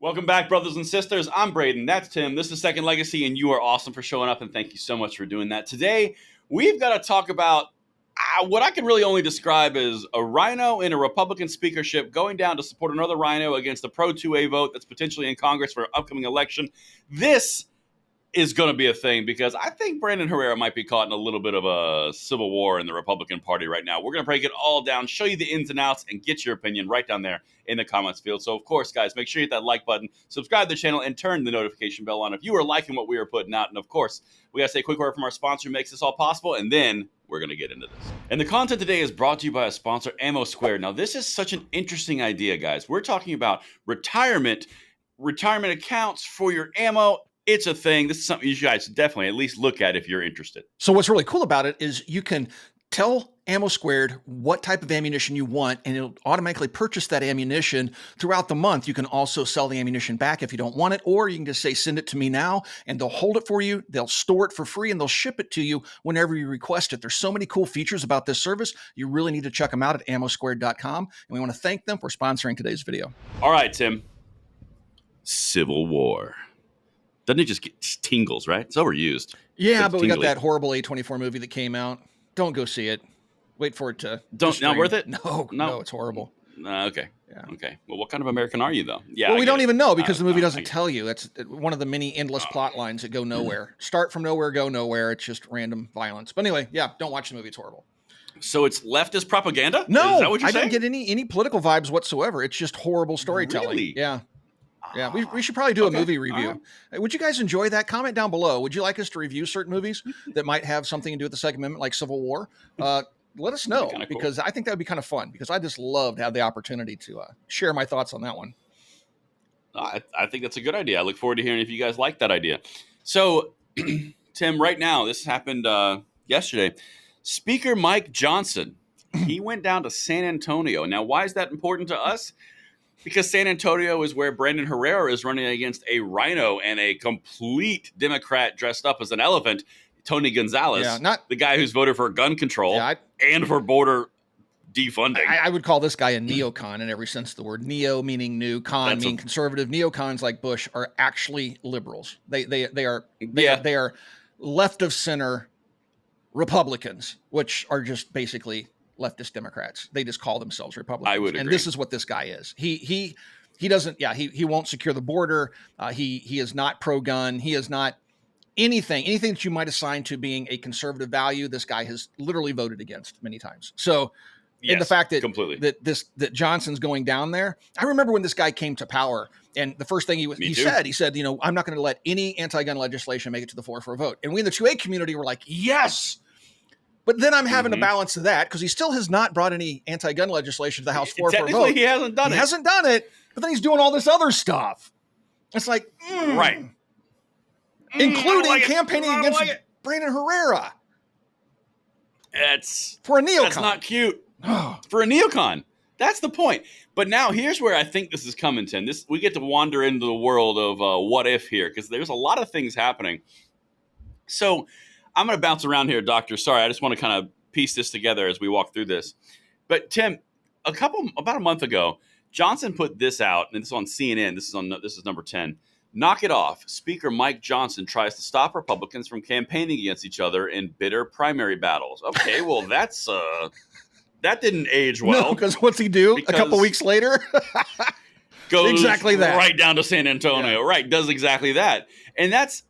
Welcome back, brothers and sisters. I'm Braden. That's Tim. This is Second Legacy, and you are awesome for showing up, and thank you so much for doing that. Today, we've got to talk about what I can really only describe as a RINO in a Republican speakership going down to support another RINO against the pro-2A vote that's potentially in Congress for an upcoming election. This is going to be a thing because I think Brandon Herrera might be caught in a little bit of a civil war in the Republican Party right now. We're going to break it all down, show you the ins and outs, and get your opinion right down there in the comments field. So, of course, guys, make sure you hit that like button, subscribe to the channel, and turn the notification bell on if you are liking what we are putting out. And, of course, we got to say a quick word from our sponsor who makes this all possible, and then we're going to get into this. And the content today is brought to you by a sponsor, Ammo Squared. Now, this is such an interesting idea, guys. We're talking about retirement accounts for your ammo. It's a thing. This is something you guys definitely at least look at if you're interested. So what's really cool about it is you can tell Ammo Squared what type of ammunition you want, and it'll automatically purchase that ammunition throughout the month. You can also sell the ammunition back if you don't want it, or you can just say, send it to me now, and they'll hold it for you. They'll store it for free, and they'll ship it to you whenever you request it. There's so many cool features about this service. You really need to check them out at ammosquared.com, and we want to thank them for sponsoring today's video. All right, Tim. Civil War. Doesn't it just get tingles, right? It's overused. Yeah, but we got that horrible A24 movie that came out. Don't go see it. Wait for it to... Not worth it? No, it's horrible. Okay. Yeah. Okay. Well, what kind of American are you, though? Yeah. Well, we don't even know because the movie doesn't tell you. That's one of the many endless plot lines that go nowhere. Start from nowhere, go nowhere. It's just random violence. But anyway, yeah, don't watch the movie. It's horrible. So it's leftist propaganda? No, is that what you're saying? I don't get any political vibes whatsoever. It's just horrible storytelling. Really? Yeah. Yeah, we should probably do a movie review. Would you guys enjoy that? Comment down below. Would you like us to review certain movies that might have something to do with the Second Amendment, like Civil War? Let us know, because I think that would be kind of fun, because I just love to have the opportunity to share my thoughts on that one. I think that's a good idea. I look forward to hearing if you guys like that idea. So, Tim, right now, this happened yesterday. Speaker Mike Johnson, he went down to San Antonio. Now, why is that important to us? Because San Antonio is where Brandon Herrera is running against a RINO and a complete Democrat dressed up as an elephant, Tony Gonzalez, the guy who's voted for gun control and for border defunding. I would call this guy a neocon in every sense of the word. Neo meaning new, con meaning conservative. Neocons like Bush are actually liberals. They are left of center Republicans, which are just basically leftist Democrats. They just call themselves Republicans. I would agree. And this is what this guy is. He doesn't, he won't secure the border. He is not pro-gun. He is not anything that you might assign to being a conservative value. This guy has literally voted against many times. So in the fact that that Johnson's going down there, I remember when this guy came to power, and the first thing he said, you know, I'm not going to let any anti-gun legislation make it to the floor for a vote. And we in the 2A community were like, yes. But then I'm having to balance that because he still has not brought any anti-gun legislation to the House floor for a vote. He hasn't done it. He hasn't done it, but then he's doing all this other stuff. It's like, right. Including campaigning against Brandon Herrera. For a neocon. That's not cute. For a neocon. That's the point. But now here's where I think this is coming, Tim. We get to wander into the world of what if here, because there's a lot of things happening. So I'm going to bounce around here, Doctor. Sorry, I just want to kind of piece this together as we walk through this. But Tim, about a month ago, Johnson put this out, and this is on CNN. This is number 10. Knock it off. Speaker Mike Johnson tries to stop Republicans from campaigning against each other in bitter primary battles. Okay, well, that didn't age well. No, because what's he do a couple weeks later? Goes exactly that. Right down to San Antonio. Yeah. Right, does exactly that. And that's...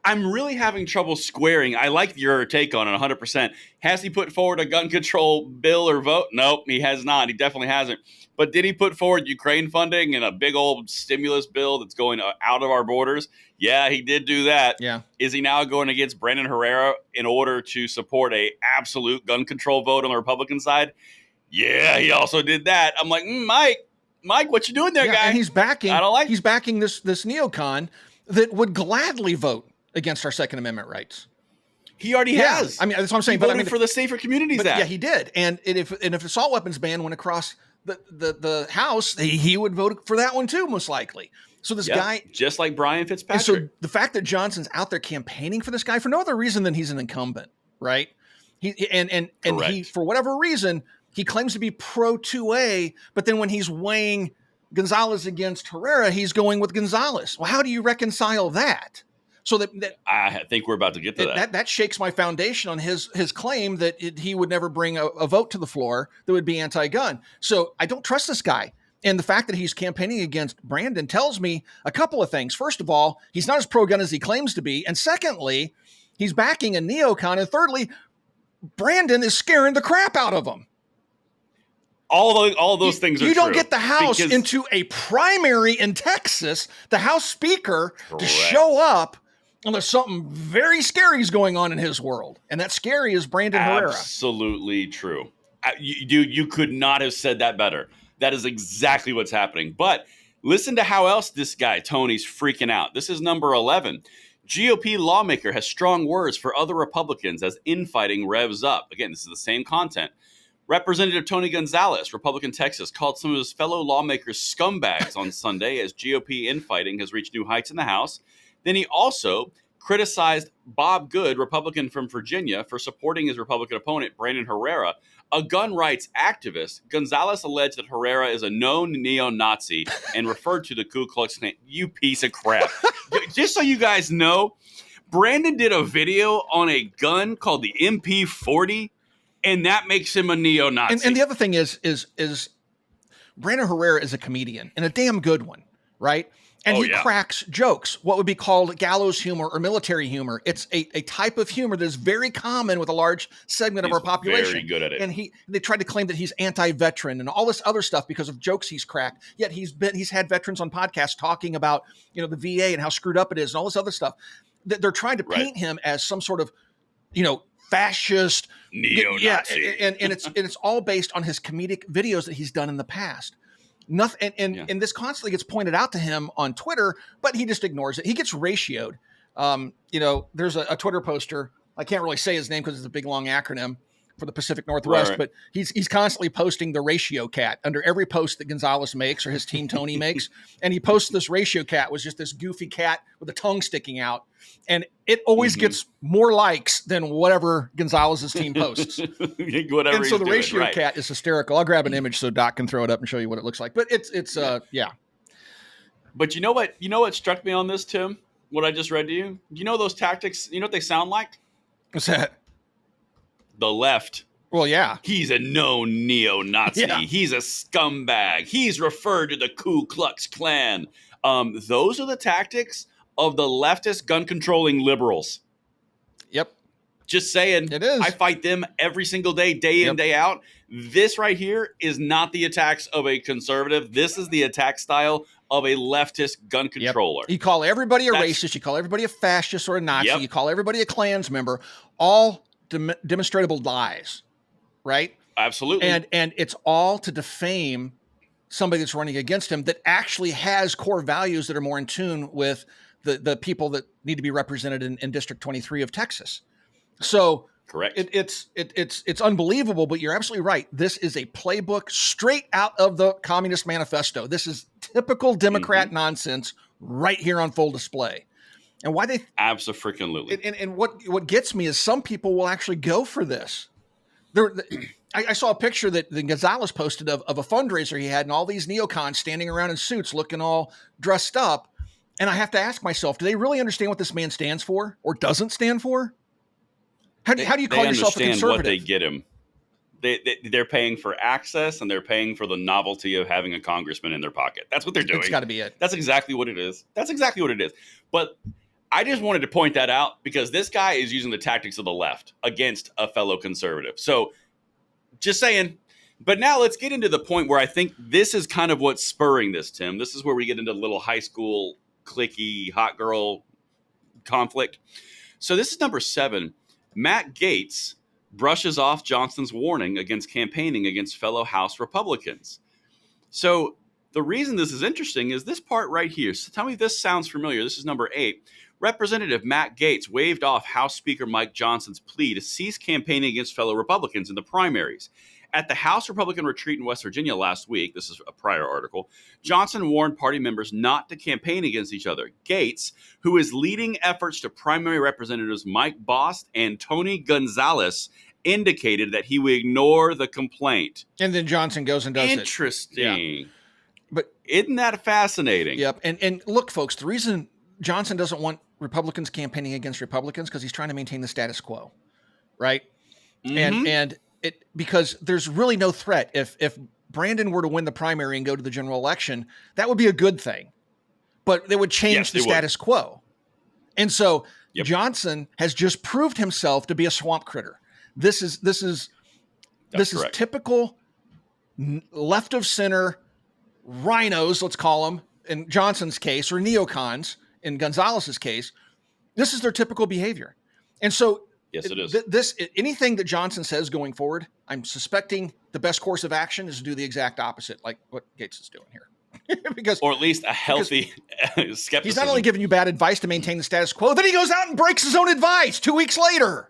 I'm really having trouble squaring. I like your take on it 100%. Has he put forward a gun control bill or vote? Nope, he has not. He definitely hasn't. But did he put forward Ukraine funding and a big old stimulus bill that's going out of our borders? Yeah, he did do that. Yeah. Is he now going against Brandon Herrera in order to support a absolute gun control vote on the Republican side? Yeah, he also did that. I'm like, Mike, what you doing there, guy? And he's backing this neocon that would gladly vote against our Second Amendment rights. He already has. I mean, that's what I'm saying. He voted for the Safer Communities Act. Yeah, he did. And if assault weapons ban went across the House, he would vote for that one too, most likely. So this guy, just like Brian Fitzpatrick. And so the fact that Johnson's out there campaigning for this guy for no other reason than he's an incumbent, right? He for whatever reason, he claims to be pro 2A, but then when he's weighing Gonzalez against Herrera, he's going with Gonzalez. Well, how do you reconcile that? So that I think we're about to get to that. That shakes my foundation on his claim that he would never bring a vote to the floor that would be anti-gun. So I don't trust this guy. And the fact that he's campaigning against Brandon tells me a couple of things. First of all, he's not as pro-gun as he claims to be. And secondly, he's backing a neocon. And thirdly, Brandon is scaring the crap out of him. All those things are true. You don't get the House into a primary in Texas, the House Speaker, to show up unless something very scary is going on in his world. And that scary is Brandon Herrera. Absolutely true. You could not have said that better. That is exactly what's happening. But listen to how else this guy, Tony's freaking out. This is number 11. GOP lawmaker has strong words for other Republicans as infighting revs up. Again, this is the same content. Representative Tony Gonzalez, Republican Texas, called some of his fellow lawmakers scumbags on Sunday as GOP infighting has reached new heights in the House. Then he also criticized Bob Good, Republican from Virginia, for supporting his Republican opponent, Brandon Herrera, a gun rights activist. Gonzalez alleged that Herrera is a known neo-Nazi and referred to the Ku Klux Klan. You piece of crap. Just so you guys know, Brandon did a video on a gun called the MP40, and that makes him a neo-Nazi. And the other thing is Brandon Herrera is a comedian, and a damn good one, right? And he cracks jokes, what would be called gallows humor or military humor. It's a type of humor that is very common with a large segment of our population. Very good at it. And they tried to claim that he's anti-veteran and all this other stuff because of jokes he's cracked. Yet he's had veterans on podcasts talking about, the VA and how screwed up it is and all this other stuff. They're trying to paint him as some sort of, fascist neo-Nazi. Yeah, and it's all based on his comedic videos that he's done in the past. Nothing, and this constantly gets pointed out to him on Twitter, but he just ignores it. He gets ratioed. There's a Twitter poster. I can't really say his name because it's a big long acronym for the Pacific Northwest, right. But he's constantly posting the ratio cat under every post that Gonzalez makes or his team Tony makes. And he posts this ratio cat was just this goofy cat with a tongue sticking out. And it always gets more likes than whatever Gonzalez's team posts. Whatever. And so the ratio cat is hysterical. I'll grab an image so Doc can throw it up and show you what it looks like. But it's But you know what struck me on this, Tim? What I just read to you? You know those tactics, you know what they sound like? What's that? The left. Well, yeah. He's a known neo-Nazi. Yeah. He's a scumbag. He's referred to the Ku Klux Klan. Those are the tactics of the leftist gun-controlling liberals. Yep. Just saying. It is. I fight them every single day, day in, day out. This right here is not the attacks of a conservative. This is the attack style of a leftist gun controller. You call everybody a racist. You call everybody a fascist or a Nazi. You call everybody a Klans member. All demonstrable lies, right? Absolutely. And it's all to defame somebody that's running against him that actually has core values that are more in tune with the people that need to be represented in District 23 of Texas. So correct. It's unbelievable, but you're absolutely right. This is a playbook straight out of the Communist Manifesto. This is typical Democrat nonsense right here on full display. And why they absolutely. And what gets me is some people will actually go for this. I saw a picture that Gonzalez posted of a fundraiser he had, and all these neocons standing around in suits, looking all dressed up. And I have to ask myself, do they really understand what this man stands for or doesn't stand for? How do you call yourself a conservative? They understand what they get him. They're paying for access, and they're paying for the novelty of having a congressman in their pocket. That's what they're doing. It's got to be it. That's exactly what it is. But I just wanted to point that out because this guy is using the tactics of the left against a fellow conservative. So just saying. But now let's get into the point where I think this is kind of what's spurring this, Tim. This is where we get into the little high school cliquey hot girl conflict. So this is number 7. Matt Gaetz brushes off Johnson's warning against campaigning against fellow House Republicans. So the reason this is interesting is this part right here. So tell me if this sounds familiar. This is number 8. Representative Matt Gaetz waved off House Speaker Mike Johnson's plea to cease campaigning against fellow Republicans in the primaries. At the House Republican retreat in West Virginia last week, this is a prior article, Johnson warned party members not to campaign against each other. Gaetz, who is leading efforts to primary representatives Mike Bost and Tony Gonzalez, indicated that he would ignore the complaint. And then Johnson goes and does Interesting. it. Yeah. But Isn't that fascinating? Yep. And look, folks, the reason Johnson doesn't want Republicans campaigning against Republicans because he's trying to maintain the status quo, right? Mm-hmm. And it because there's really no threat. If Brandon were to win the primary and go to the general election, that would be a good thing, but it would change the status quo. And so Johnson has just proved himself to be a swamp critter. This is typical left of center rhinos, let's call them in Johnson's case, or neocons in Gonzalez's case. This is their typical behavior. And so yes, it is. Anything that Johnson says going forward, I'm suspecting the best course of action is to do the exact opposite, like what Gates is doing here. Or at least a healthy skepticism. He's not only giving you bad advice to maintain the status quo, then he goes out and breaks his own advice 2 weeks later.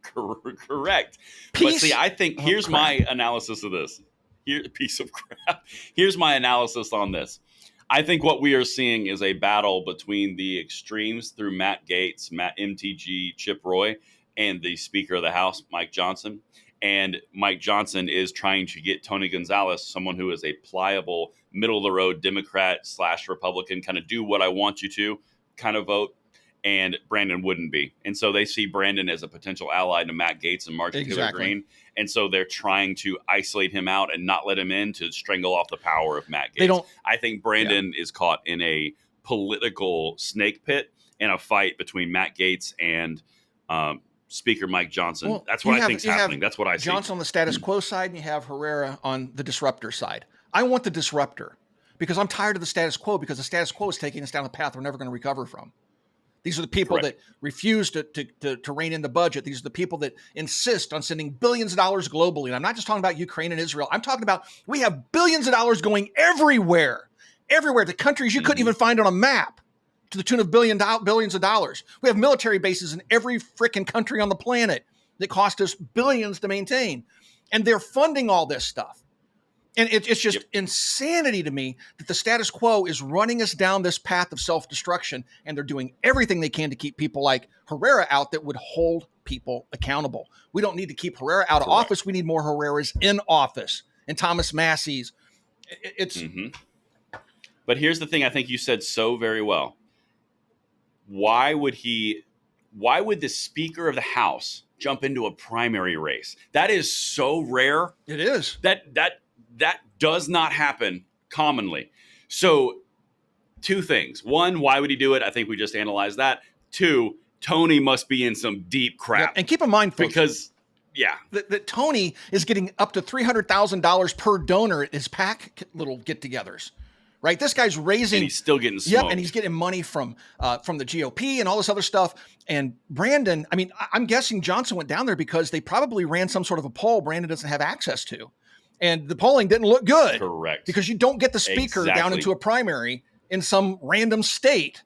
Correct. But see, I think here's my analysis of this. Piece of crap. Here's my analysis on this. I think what we are seeing is a battle between the extremes through Matt Gaetz, Matt MTG, Chip Roy, and the Speaker of the House, Mike Johnson. And Mike Johnson is trying to get Tony Gonzalez, someone who is a pliable, middle-of-the-road Democrat / Republican, kind of do what I want you to kind of vote. And Brandon wouldn't be. And so they see Brandon as a potential ally to Matt Gaetz and Marjorie Taylor Greene. And so they're trying to isolate him out and not let him in to strangle off the power of Matt Gaetz. I think Brandon is caught in a political snake pit in a fight between Matt Gaetz and Speaker Mike Johnson. Well, that's what I think is happening. That's what I see. Johnson on the status quo side, and you have Herrera on the disruptor side. I want the disruptor because I'm tired of the status quo, because the status quo is taking us down a path we're never going to recover from. These are the people that refuse to rein in the budget. These are the people that insist on sending billions of dollars globally. And I'm not just talking about Ukraine and Israel. I'm talking about we have billions of dollars going everywhere, to countries you couldn't even find on a map, to the tune of billions of dollars. We have military bases in every freaking country on the planet that cost us billions to maintain. And they're funding all this stuff. And it's just insanity to me that the status quo is running us down this path of self-destruction, and they're doing everything they can to keep people like Herrera out that would hold people accountable. We don't need to keep Herrera out of office. We need more Herreras in office, and Thomas Massey's. But here's the thing I think you said so very well. Why would the Speaker of the House jump into a primary race? That is so rare. It is. That does not happen commonly. So 2 things. 1, why would he do it? I think we just analyzed that. 2, Tony must be in some deep crap. Yep. And keep in mind, folks, because that Tony is getting up to $300,000 per donor at his PAC little get-togethers. Right, this guy's raising, and he's still getting smoked. Yep, and he's getting money from the GOP and all this other stuff. And Brandon, I mean, I'm guessing Johnson went down there because they probably ran some sort of a poll Brandon doesn't have access to. And the polling didn't look good. Correct. Because you don't get the speaker down into a primary in some random state.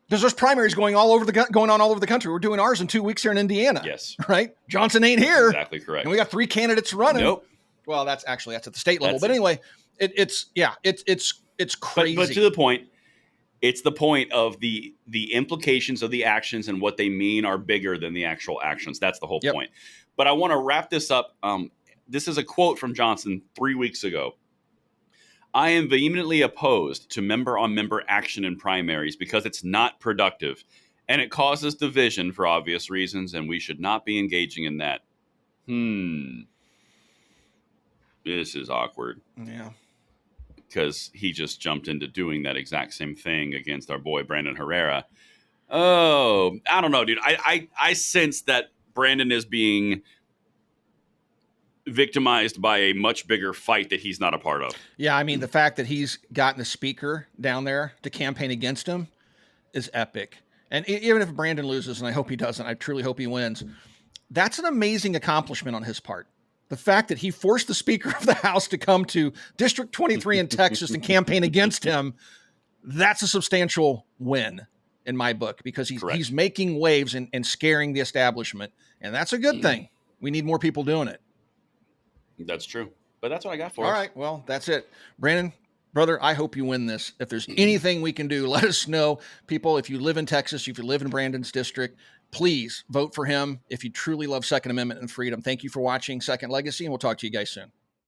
Because there's primaries going on all over the country. We're doing ours in 2 weeks here in Indiana. Yes. Right? Johnson ain't here. Exactly correct. And we got 3 candidates running. Nope. Well, that's at the state level. But anyway, it's crazy. But to the point, it's the point of the implications of the actions and what they mean are bigger than the actual actions. That's the whole point. But I want to wrap this up. This is a quote from Johnson 3 weeks ago. I am vehemently opposed to member-on-member action in primaries because it's not productive, and it causes division for obvious reasons, and we should not be engaging in that. This is awkward. Yeah. Because he just jumped into doing that exact same thing against our boy Brandon Herrera. Oh, I don't know, dude. I sense that Brandon is being victimized by a much bigger fight that he's not a part of. Yeah, I mean, the fact that he's gotten a speaker down there to campaign against him is epic. And even if Brandon loses, and I hope he doesn't, I truly hope he wins, that's an amazing accomplishment on his part. The fact that he forced the Speaker of the House to come to District 23 in Texas and campaign against him, that's a substantial win in my book, because he's making waves and scaring the establishment. And that's a good thing. We need more people doing it. That's true. But that's what I got for us. All right. Well, that's it. Brandon, brother, I hope you win this. If there's anything we can do, let us know. People, if you live in Texas, if you live in Brandon's district, please vote for him if you truly love Second Amendment and freedom. Thank you for watching Second Legacy, and we'll talk to you guys soon.